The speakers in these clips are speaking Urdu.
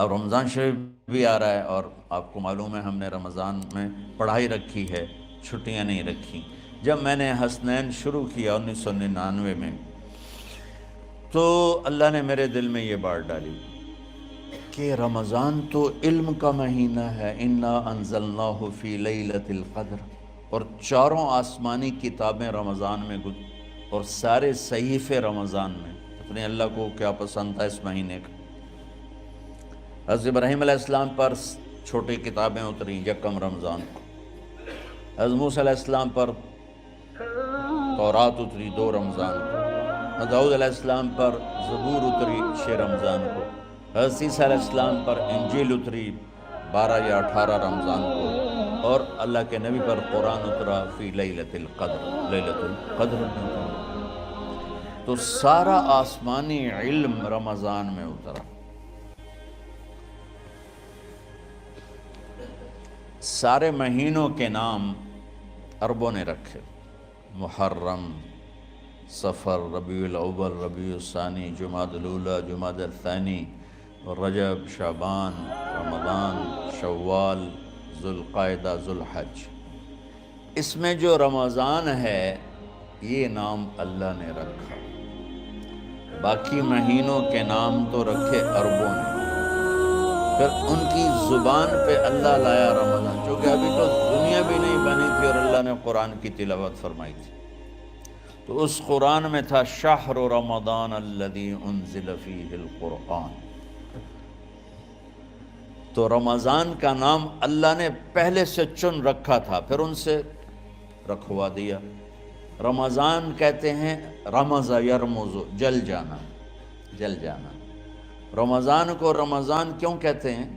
اب رمضان شریف بھی آ رہا ہے اور آپ کو معلوم ہے ہم نے رمضان میں پڑھائی رکھی ہے، چھٹیاں نہیں رکھی۔ جب میں نے حسنین شروع کیا 1999 میں، تو اللہ نے میرے دل میں یہ بات ڈالی کہ رمضان تو علم کا مہینہ ہے، انا انزلناہ فی لیلۃ القدر، اور چاروں آسمانی کتابیں رمضان میں اور سارے صحیفے رمضان میں۔ اپنے اللہ کو کیا پسند تھا اس مہینے کا۔ حضرت ابراہیم علیہ السلام پر چھوٹی کتابیں اتری یکم رمضان کو، حضرت موسیٰ علیہ السلام پر تورات اتری 2 رمضان کو، حضرت داؤد علیہ السلام پر زبور اتری 6 رمضان کو، حضرت عیسیٰ علیہ السلام پر انجیل اتری 12 یا 18 رمضان کو، اور اللہ کے نبی پر قرآن اترا فی لیلۃ القدر، لیلۃ القدر میں اترا۔ تو سارا آسمانی علم رمضان میں اترا۔ سارے مہینوں کے نام عربوں نے رکھے، محرم، صفر، ربیع الاول، ربیع الثانی، جمادی الاولیٰ، جمادی الثانی، رجب، شعبان، رمضان، شوال، ذوالقعدہ، ذوالحج۔ اس میں جو رمضان ہے یہ نام اللہ نے رکھا، باقی مہینوں کے نام تو رکھے عربوں نے۔ پھر ان کی زبان پہ اللہ لایا رمضان، چونکہ ابھی تو دنیا بھی نہیں بنی تھی اور اللہ نے قرآن کی تلاوت فرمائی تھی، تو اس قرآن میں تھا شہر رمضان الذی انزل فیہ القرآن۔ تو رمضان کا نام اللہ نے پہلے سے چن رکھا تھا، پھر ان سے رکھوا دیا۔ رمضان کہتے ہیں رمض یرمز، جل جانا، جل جانا۔ رمضان کو رمضان کیوں کہتے ہیں؟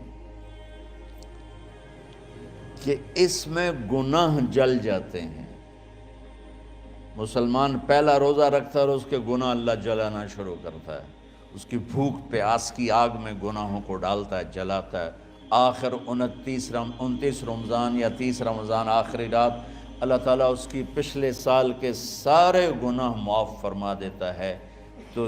کہ اس میں گناہ جل جاتے ہیں۔ مسلمان پہلا روزہ رکھتا ہے اور اس کے گناہ اللہ جلانا شروع کرتا ہے، اس کی بھوک پیاس کی آگ میں گناہوں کو ڈالتا ہے، جلاتا ہے۔ آخر 29 رمضان یا 30 رمضان آخری رات اللہ تعالیٰ اس کی پچھلے سال کے سارے گناہ معاف فرما دیتا ہے۔ تو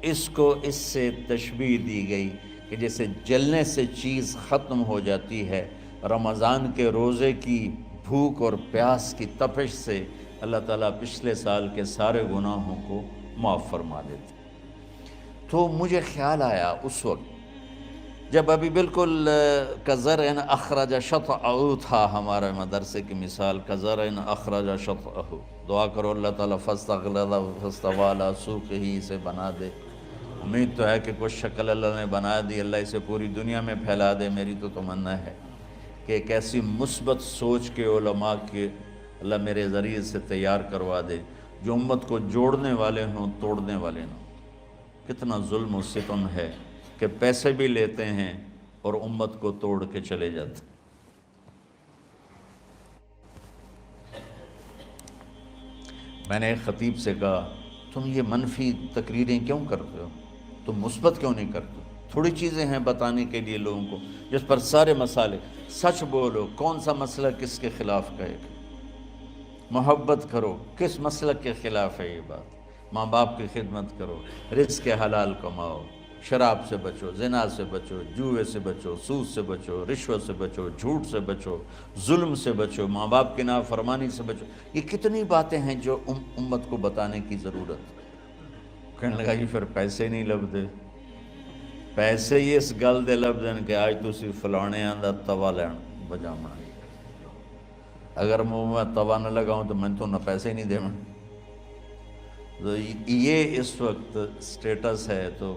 اس کو اس سے تشبیہ دی گئی کہ جیسے جلنے سے چیز ختم ہو جاتی ہے، رمضان کے روزے کی بھوک اور پیاس کی تپش سے اللہ تعالیٰ پچھلے سال کے سارے گناہوں کو معاف فرما دیتے۔ تو مجھے خیال آیا اس وقت جب ابھی بالکل کزرع اخرج شطأہ تھا، ہمارے مدرسے کی مثال کزرع اخرج شطأہ، دعا کرو اللہ تعالیٰ فاستغلظ فاستوی علی سوقہ، اسے بنا دے۔ امید تو ہے کہ کچھ شکل اللہ نے بنا دی، اللہ اسے پوری دنیا میں پھیلا دے۔ میری تو تمنا ہے کہ ایک ایسی مثبت سوچ کے علماء کے اللہ میرے ذریعے سے تیار کروا دے جو امت کو جوڑنے والے ہوں، توڑنے والے نہ ہوں۔ کتنا ظلم و ستم ہے کہ پیسے بھی لیتے ہیں اور امت کو توڑ کے چلے جاتے ہیں۔ میں نے ایک خطیب سے کہا تم یہ منفی تقریریں کیوں کرتے ہو، تم مثبت کیوں نہیں کرتے؟ تھوڑی چیزیں ہیں بتانے کے لیے لوگوں کو جس پر سارے مسئلے، سچ بولو، کون سا مسئلہ کس کے خلاف کہے گا، محبت کرو، کس مسلک کے خلاف ہے یہ بات، ماں باپ کی خدمت کرو، رزق حلال کماؤ، شراب سے بچو، زنا سے بچو، جوئے سے بچو، سود سے بچو، رشوت سے بچو، جھوٹ سے بچو، ظلم سے بچو، ماں باپ کی نافرمانی سے بچو۔ یہ کتنی باتیں ہیں جو امت کو بتانے کی ضرورت۔ کہنے لگا یہ پھر پیسے نہیں لبدے، پیسے ہی اس گل دے لبدن کہ آج تسی فلانے آندہ توا لین بجامنا، اگر میں توا نہ لگاؤں تو میں تو نہ پیسے نہیں دے میں۔ تو یہ اس وقت سٹیٹس ہے، تو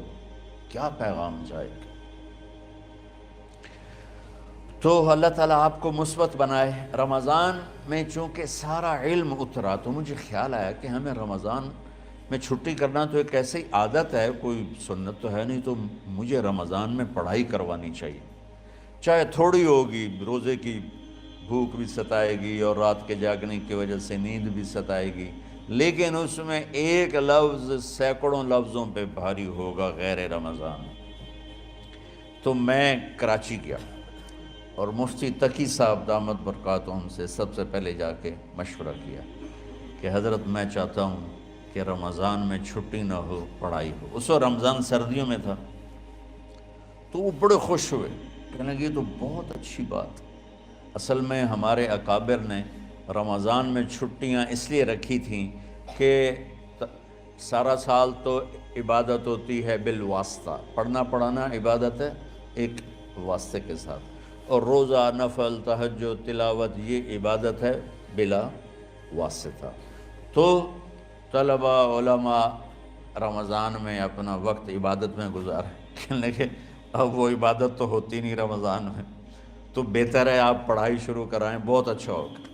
کیا پیغام جائے گا؟ تو اللہ تعالیٰ آپ کو مثبت بنائے۔ رمضان میں چونکہ سارا علم اترا تو مجھے خیال آیا کہ ہمیں رمضان میں چھٹی کرنا تو ایک ایسی عادت ہے، کوئی سنت تو ہے نہیں، تو مجھے رمضان میں پڑھائی کروانی چاہیے، چاہے تھوڑی ہوگی، روزے کی بھوک بھی ستائے گی اور رات کے جاگنے کی وجہ سے نیند بھی ستائے گی، لیکن اس میں ایک لفظ سینکڑوں لفظوں پہ بھاری ہوگا غیر رمضان۔ تو میں کراچی گیا اور مفتی تقی صاحب دامت برکاتہم سے سب سے پہلے جا کے مشورہ کیا کہ حضرت میں چاہتا ہوں کہ رمضان میں چھٹی نہ ہو، پڑھائی ہو۔ اس وقت رمضان سردیوں میں تھا، تو وہ بڑے خوش ہوئے، کہنے لگے یہ تو بہت اچھی بات۔ اصل میں ہمارے اکابر نے رمضان میں چھٹیاں اس لیے رکھی تھیں کہ سارا سال تو عبادت ہوتی ہے بالواسطہ، پڑھنا پڑھانا عبادت ہے ایک واسطے کے ساتھ، اور روزہ، نفل، تہجد، تلاوت یہ عبادت ہے بلا واسطہ۔ تو طلبہ علماء رمضان میں اپنا وقت عبادت میں گزارے، کہنے لگے اب وہ عبادت تو ہوتی نہیں رمضان میں، تو بہتر ہے آپ پڑھائی شروع کرائیں، بہت اچھا ہوگا۔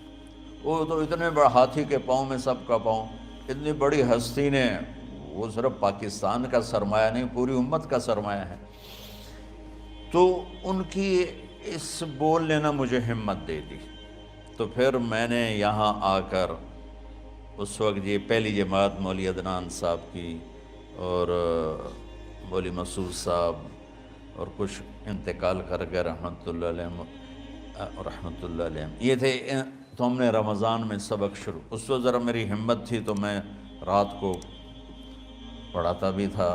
وہ تو اتنے بڑے ہاتھی کے پاؤں میں سب کا پاؤں، اتنی بڑی ہستی نے، وہ صرف پاکستان کا سرمایہ نہیں پوری امت کا سرمایہ ہے، تو ان کی اس بول نے نا مجھے ہمت دے دی۔ تو پھر میں نے یہاں آ کر اس وقت یہ پہلی جماعت مولوی عدنان صاحب کی اور مولوی مسعود صاحب اور کچھ انتقال کر گئے رحمۃ اللہ علیہ، یہ تھے، تو ہم نے رمضان میں سبق شروع، اس وقت ذرا میری ہمت تھی تو میں رات کو پڑھاتا بھی تھا،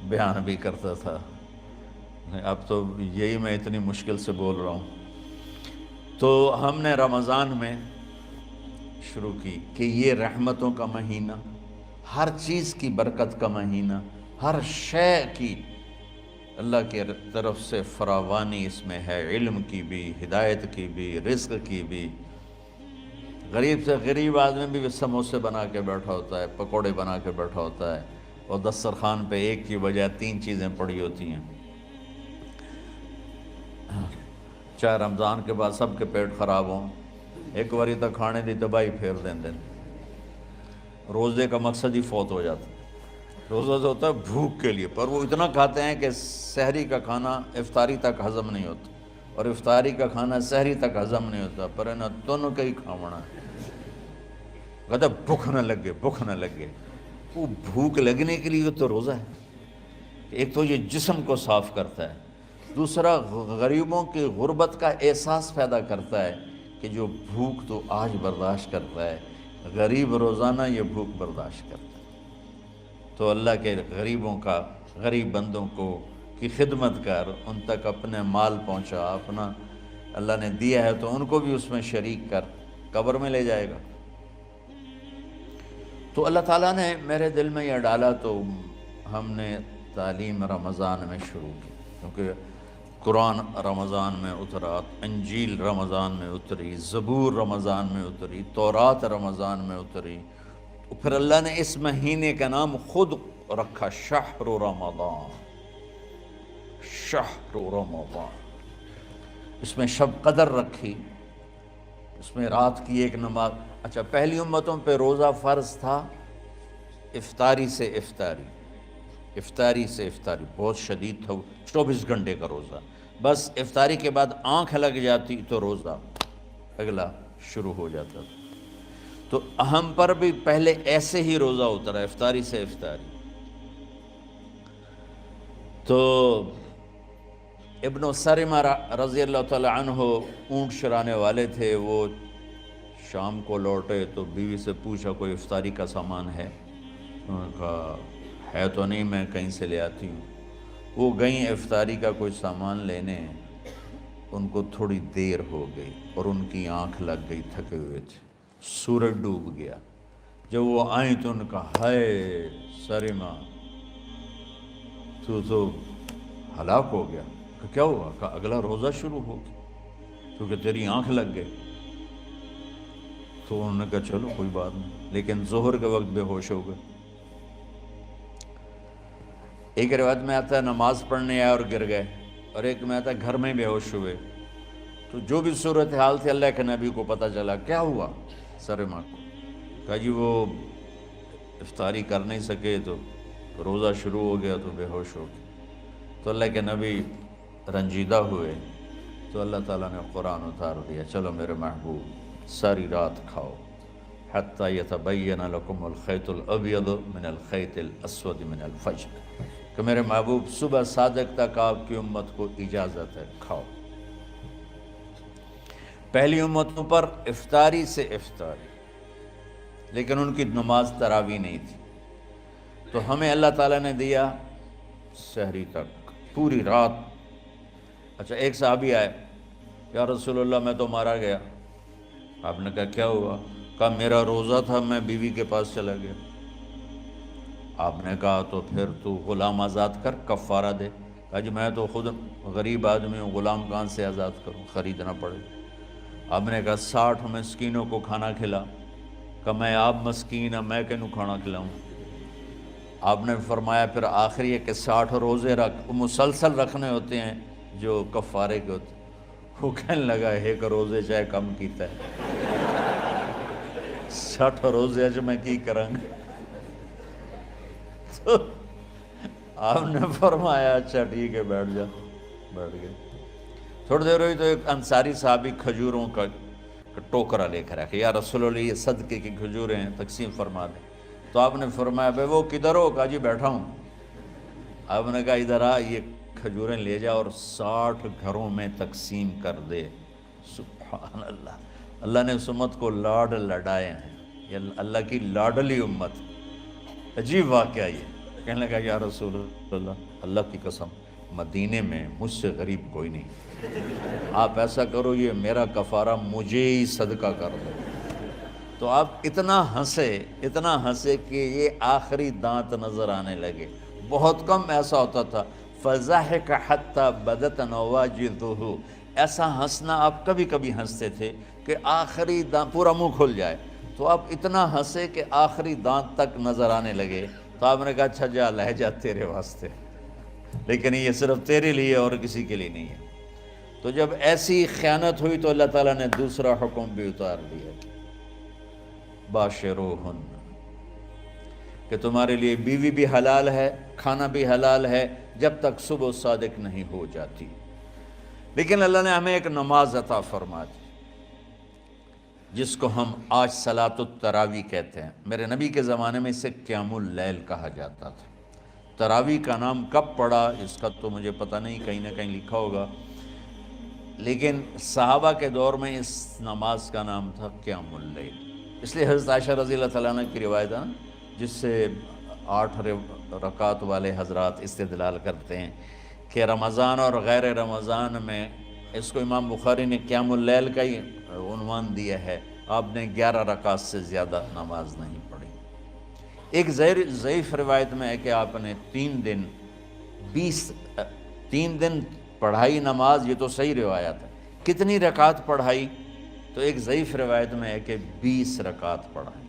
بیان بھی کرتا تھا، اب تو یہی میں اتنی مشکل سے بول رہا ہوں۔ تو ہم نے رمضان میں شروع کی کہ یہ رحمتوں کا مہینہ، ہر چیز کی برکت کا مہینہ، ہر شے کی اللہ کی طرف سے فراوانی اس میں ہے، علم کی بھی، ہدایت کی بھی، رزق کی بھی۔ غریب سے غریب آدمی بھی سموسے بنا کے بیٹھا ہوتا ہے، پکوڑے بنا کے بیٹھا ہوتا ہے، اور دسترخوان پہ ایک کی بجائے 3 چیزیں پڑی ہوتی ہیں، چاہے رمضان کے بعد سب کے پیٹ خراب ہوں، ایک واری تک کھانے دی تباہی پھیر دیں۔ روزے کا مقصد ہی فوت ہو جاتا ہے۔ روزہ تو ہوتا ہے بھوک کے لیے، پر وہ اتنا کھاتے ہیں کہ سحری کا کھانا افطاری تک ہضم نہیں ہوتا، اور افطاری کا کھانا سحری تک ہضم نہیں ہوتا، پر انہیں دونوں کا ہی کھاونا ہے۔ کہتا بھوک نہ لگے، بھوک نہ لگے، وہ بھوک لگنے کے لیے تو روزہ ہے۔ ایک تو یہ جسم کو صاف کرتا ہے، دوسرا غریبوں کی غربت کا احساس پیدا کرتا ہے کہ جو بھوک تو آج برداشت کرتا ہے، غریب روزانہ یہ بھوک برداشت کرتا ہے۔ تو اللہ کے غریبوں کا، غریب بندوں کو کی خدمت کر، ان تک اپنے مال پہنچا، اپنا اللہ نے دیا ہے تو ان کو بھی اس میں شریک کر، قبر میں لے جائے گا۔ تو اللہ تعالیٰ نے میرے دل میں یہ ڈالا، تو ہم نے تعلیم رمضان میں شروع کی، کیونکہ قرآن رمضان میں اترا، انجیل رمضان میں اتری، زبور رمضان میں اتری، تورات رمضان میں اتری۔ پھر اللہ نے اس مہینے کا نام خود رکھا، شہر رمضان، شہر رمضان۔ اس میں شب قدر رکھی، اس میں رات کی ایک نماز۔ اچھا، پہلی امتوں پہ روزہ فرض تھا افطاری سے افطاری، افطاری سے افطاری، بہت شدید تھا، 24 گھنٹے کا روزہ، بس افطاری کے بعد آنکھ لگ جاتی تو روزہ اگلا شروع ہو جاتا تھا۔ تو ہم پر بھی پہلے ایسے ہی روزہ اترا، افطاری سے افطاری۔ تو ابن سرمہ رضی اللہ تعالی عنہ اونٹ چرانے والے تھے، وہ شام کو لوٹے تو بیوی سے پوچھا کوئی افطاری کا سامان ہے؟ انہوں نے کہا ہے تو نہیں، میں کہیں سے لے آتی ہوں۔ وہ گئیں افطاری کا کوئی سامان لینے، ان کو تھوڑی دیر ہو گئی اور ان کی آنکھ لگ گئی، تھکے ہوئے تھے، سورج ڈوب گیا۔ جب وہ آئیں تو ان کا ہائے سرمہ تو ہلاک ہو گیا۔ کہ کیا ہوا؟ کہ اگلا روزہ شروع ہو گیا کیونکہ تیری آنکھ لگ گئی۔ تو انہوں نے کہا چلو کوئی بات نہیں، لیکن ظہر کے وقت بے ہوش ہو گئے۔ ایک روایت میں آتا ہے نماز پڑھنے آئے اور گر گئے، اور ایک میں آتا ہے گھر میں بے ہوش ہوئے۔ تو جو بھی صورتحال تھی اللہ کے نبی کو پتہ چلا۔ کیا ہوا سرمہ کو؟ کہا جی وہ افطاری کر نہیں سکے تو روزہ شروع ہو گیا تو بے ہوش ہو گئے۔ تو اللہ کے نبی رنجیدہ ہوئے، تو اللہ تعالیٰ نے قرآن اتار دیا، چلو میرے محبوب ساری رات کھاؤ، حتیٰ یتبین لکم الخیط الابیض من الخیط الاسود من الفجر، کہ میرے محبوب صبح صادق تک آپ کی امت کو اجازت ہے، کھاؤ۔ پہلی امتوں پر افطاری سے افطاری، لیکن ان کی نماز تراویح نہیں تھی، تو ہمیں اللہ تعالیٰ نے دیا سحری تک، پوری رات۔ اچھا ایک صحابی آئے، یا رسول اللہ میں تو مارا گیا۔ آپ نے کہا کیا ہوا؟ کہا میرا روزہ تھا، میں بیوی کے پاس چلا گیا۔ آپ نے کہا تو پھر تو غلام آزاد کر، کفارہ دے۔ کہا جی میں تو خود غریب آدمی ہوں، غلام کہاں سے آزاد کروں، خریدنا پڑے گا۔ آپ نے کہا 60 مسکینوں کو کھانا کھلا۔ کہ میں آپ مسکین میں کنوں کھانا کھلاؤں؟ آپ نے فرمایا پھر آخری ہے کہ 60 روزے مسلسل رکھنے ہوتے ہیں جو کفارے کے ہوتے ہیں۔ وہ کہنے لگا ایک روزے چاہے کم کیتا ہے، 60 روزے اچ میں کی کروں گا؟ تو آپ نے فرمایا اچھا ٹھیک ہے بیٹھ جا۔ بیٹھ گئے۔ تھوڑی دیر ہوئی تو ایک انصاری صحابی کھجوروں کا ٹوکرا لے کر آیا، یا رسول اللہ یہ صدقے کی کھجوریں ہیں، تقسیم فرما دیں۔ تو آپ نے فرمایا بھائی وہ کدھر ہو؟ کہا جی بیٹھا ہوں۔ آپ نے کہا ادھر آ، یہ کھجوریں لے جا اور 60 گھروں میں تقسیم کر دے۔ سبحان اللہ، اللہ نے اس امت کو لاڈ لڈائے ہیں، یہ اللہ کی لاڈلی امت۔ عجیب واقعہ یہ، کہنے لگا یا رسول اللہ، اللہ کی قسم مدینے میں مجھ سے غریب کوئی نہیں، آپ ایسا کرو یہ میرا کفارہ مجھے ہی صدقہ کر دو۔ تو آپ اتنا ہنسے کہ یہ آخری دانت نظر آنے لگے۔ بہت کم ایسا ہوتا تھا، فَضَحِكَ حَتَّى بَدَتْ نَوَاجِذُهُ، ایسا ہنسنا آپ کبھی کبھی ہنستے تھے کہ آخری دانت پورا منہ کھل جائے۔ تو آپ اتنا ہنسے کہ آخری دانت تک نظر آنے لگے۔ تو آپ نے کہا اچھا جا لے جا تیرے واسطے، لیکن یہ صرف تیرے لیے اور کسی کے لیے نہیں ہے۔ تو جب ایسی خیانت ہوئی تو اللہ تعالیٰ نے دوسرا حکم بھی اتار دیا، باشروہن، کہ تمہارے لیے بیوی بھی حلال ہے، کھانا بھی حلال ہے جب تک صبح صادق نہیں ہو جاتی۔ لیکن اللہ نے ہمیں ایک نماز عطا فرما دی جس کو ہم آج صلاۃ التراویح کہتے ہیں۔ میرے نبی کے زمانے میں اسے قیام اللیل کہا جاتا تھا۔ تراویح کا نام کب پڑا اس کا تو مجھے پتہ نہیں، کہیں نہ کہیں لکھا ہوگا، لیکن صحابہ کے دور میں اس نماز کا نام تھا قیام اللیل۔ اس لیے حضرت عائشہ رضی اللہ تعالیٰ عنہ کی روایت ہے جس سے 8 رکعت والے حضرات استدلال کرتے ہیں کہ رمضان اور غیر رمضان میں، اس کو امام بخاری نے قیام اللیل کا ہی عنوان دیا ہے، آپ نے 11 رکعت سے زیادہ نماز نہیں پڑھی۔ ایک ضعیف روایت میں ہے کہ آپ نے 3 دن پڑھائی نماز، یہ تو صحیح روایت ہے۔ کتنی رکعت پڑھائی؟ تو ایک ضعیف روایت میں ہے کہ 20 رکعت پڑھائی۔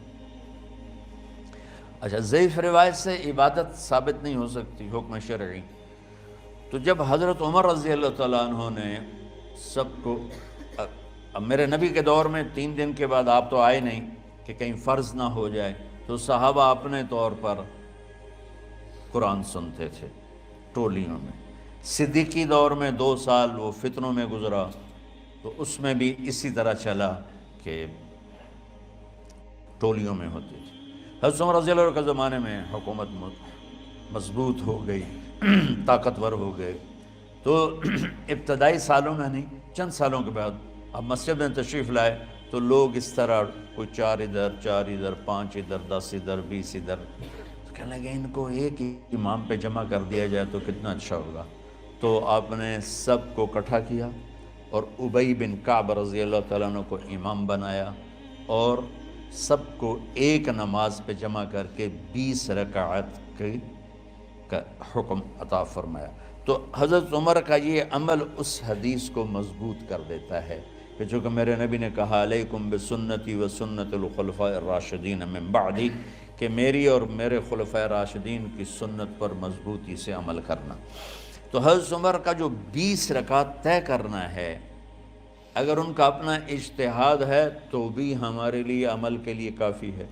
اچھا ضعیف روایت سے عبادت ثابت نہیں ہو سکتی، حکم شرعی۔ تو جب حضرت عمر رضی اللہ تعالیٰ عنہ نے سب کو، اب میرے نبی کے دور میں 3 دن کے بعد آپ تو آئے نہیں کہ کہیں فرض نہ ہو جائے، تو صحابہ اپنے طور پر قرآن سنتے تھے ٹولیوں میں۔ صدیقی دور میں 2 سال وہ فتنوں میں گزرا، تو اس میں بھی اسی طرح چلا کہ ٹولیوں میں ہوتے تھے۔ حضرت عمر رضی اللہ عنہ کے زمانے میں حکومت مضبوط ہو گئی، طاقتور ہو گئے، تو ابتدائی سالوں میں نہیں، چند سالوں کے بعد اب مسجد میں تشریف لائے تو لوگ اس طرح کوئی 4 ادھر 4 ادھر 5 ادھر 10 ادھر 20 ادھر، تو کہنے لگے ان کو ایک ہی امام پہ جمع کر دیا جائے تو کتنا اچھا ہوگا۔ تو آپ نے سب کو اکٹھا کیا اور ابی بن کعب رضی اللہ تعالیٰ عنہ کو امام بنایا اور سب کو ایک نماز پہ جمع کر کے 20 رکعت کا حکم عطا فرمایا۔ تو حضرت عمر کا یہ عمل اس حدیث کو مضبوط کر دیتا ہے کہ چونکہ میرے نبی نے کہا علیکم بسنتی و سنت الخلفاء الراشدین من بعدی، کہ میری اور میرے خلفاء راشدین کی سنت پر مضبوطی سے عمل کرنا۔ تو حضرت عمر کا جو 20 رکعت طے کرنا ہے، اگر ان کا اپنا اجتہاد ہے تو بھی ہمارے لیے عمل کے لیے کافی ہے،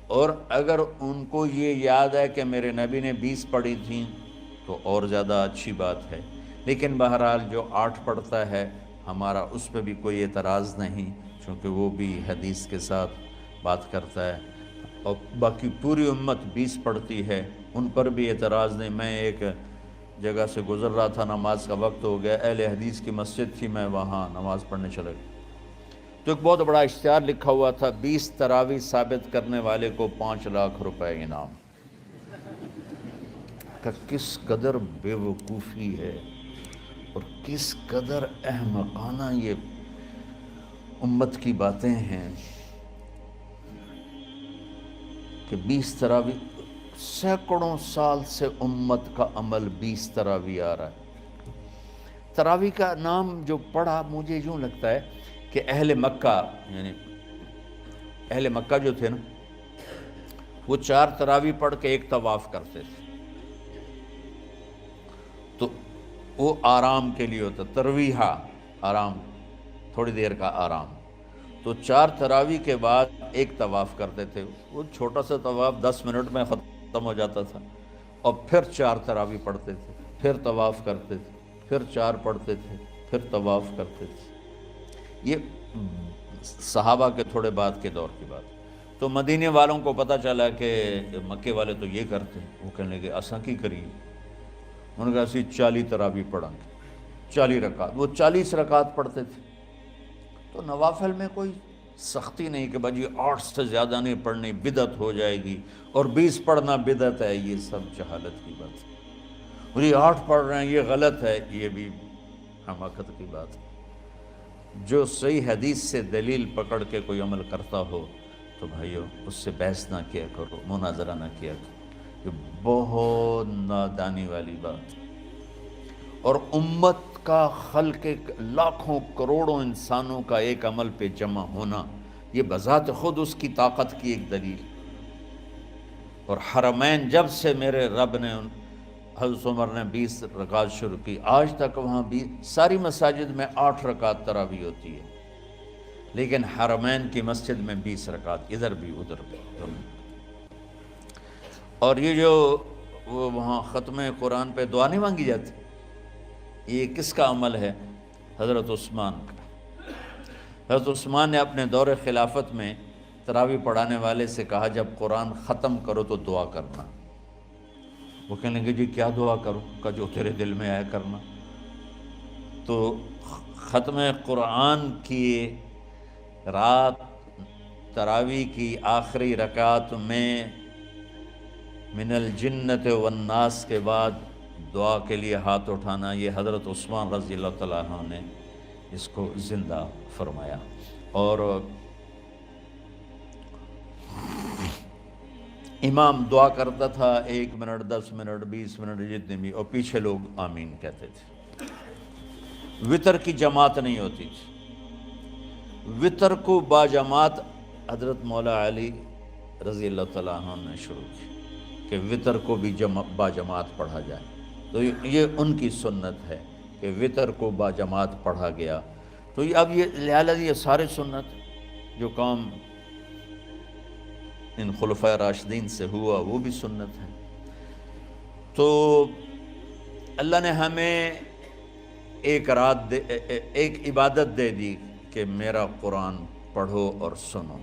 اور اگر ان کو یہ یاد ہے کہ میرے نبی نے 20 پڑھی تھیں تو اور زیادہ اچھی بات ہے۔ لیکن بہرحال جو 8 پڑھتا ہے ہمارا اس پہ بھی کوئی اعتراض نہیں، چونکہ وہ بھی حدیث کے ساتھ بات کرتا ہے، اور باقی پوری امت 20 پڑھتی ہے، ان پر بھی اعتراض نہیں۔ میں ایک جگہ سے گزر رہا تھا، نماز کا وقت ہو گیا، اہل حدیث کی مسجد تھی، میں وہاں نماز پڑھنے چلا گیا تو ایک بہت بڑا اشتہار لکھا ہوا تھا، 20 تراویح ثابت کرنے والے کو 5 لاکھ روپے انعام۔ کہ کس قدر بے وقوفی ہے اور کس قدر احمقانہ یہ امت کی باتیں ہیں کہ 20 تراویح، سینکڑوں سال سے امت کا عمل 20 تراویح آ رہا ہے۔ تراویح کا نام جو پڑھا مجھے یوں لگتا ہے کہ اہل مکہ، یعنی اہل مکہ جو تھے نا، وہ 4 تراویح پڑھ کے ایک طواف کرتے تھے، تو وہ آرام کے لیے ہوتا، ترویحہ آرام، تھوڑی دیر کا آرام، تو 4 تراویح کے بعد ایک طواف کرتے تھے۔ وہ چھوٹا سا طواف 10 منٹ میں ختم ہو جاتا تھا، اور پھر 4 تراویح پڑھتے تھے، پھر طواف کرتے تھے، پھر 4 پڑھتے تھے، پھر طواف کرتے تھے۔ یہ صحابہ کے تھوڑے بعد کے دور کی بات۔ تو مدینے والوں کو پتہ چلا کہ مکے والے تو یہ کرتے ہیں، وہ کہنے لگے اساں کی کریے؟ انہوں نے کہا اسی 40 تراویح پڑھیں گے، 40 رکعت، وہ 40 رکعت پڑھتے تھے۔ تو نوافل میں کوئی سختی نہیں کہ بھائی 8 سے زیادہ نہیں پڑھنی، بدعت ہو جائے گی، اور 20 پڑھنا بدعت ہے، یہ سب جہالت کی بات ہے۔ اور یہ 8 پڑھ رہے ہیں یہ غلط ہے، یہ بھی حماقت کی بات ہے۔ جو صحیح حدیث سے دلیل پکڑ کے کوئی عمل کرتا ہو تو بھائیو اس سے بحث نہ کیا کرو، مناظرہ نہ کیا کرو، یہ بہت نادانی والی بات ہے۔ اور امت کا خلق لاکھوں کروڑوں انسانوں کا ایک عمل پہ جمع ہونا، یہ بذات خود اس کی طاقت کی ایک دلیل۔ اور حرمین جب سے میرے رب نے، حضرت عمر نے 20 رکعت شروع کی، آج تک وہاں بھی ساری مساجد میں 8 رکعت تراویح ہوتی ہے، لیکن حرمین کی مسجد میں 20 رکعت، ادھر بھی ادھر بھی۔ اور یہ جو وہ وہاں ختم قرآن پہ دعا نہیں مانگی جاتی، یہ کس کا عمل ہے؟ حضرت عثمان کا۔ حضرت عثمان نے اپنے دور خلافت میں تراویح پڑھانے والے سے کہا جب قرآن ختم کرو تو دعا کرنا۔ وہ کہنے لگے جی کیا دعا کروں؟ کہ جو تیرے دل میں آیا کرنا۔ تو ختم قرآن کی رات تراویح کی آخری رکعت میں من الجنت والناس کے بعد دعا کے لیے ہاتھ اٹھانا، یہ حضرت عثمان رضی اللہ تعالیٰ عنہ نے اس کو زندہ فرمایا۔ اور امام دعا کرتا تھا 1 منٹ، 10 منٹ، 20 منٹ، جتنے بھی، اور پیچھے لوگ آمین کہتے تھے۔ وطر کی جماعت نہیں ہوتی تھی، وطر کو باجماعت حضرت مولا علی رضی اللہ تعالیٰ عنہ نے شروع کی کہ وطر کو بھی باجماعت پڑھا جائے۔ تو یہ ان کی سنت ہے کہ وطر کو باجماعت پڑھا گیا۔ تو اب یہ لہٰذا یہ سارے سنت جو کام ان خلفۂ راشدین سے ہوا وہ بھی سنت ہے۔ تو اللہ نے ہمیں ایک عبادت دے دی کہ میرا قرآن پڑھو اور سنو۔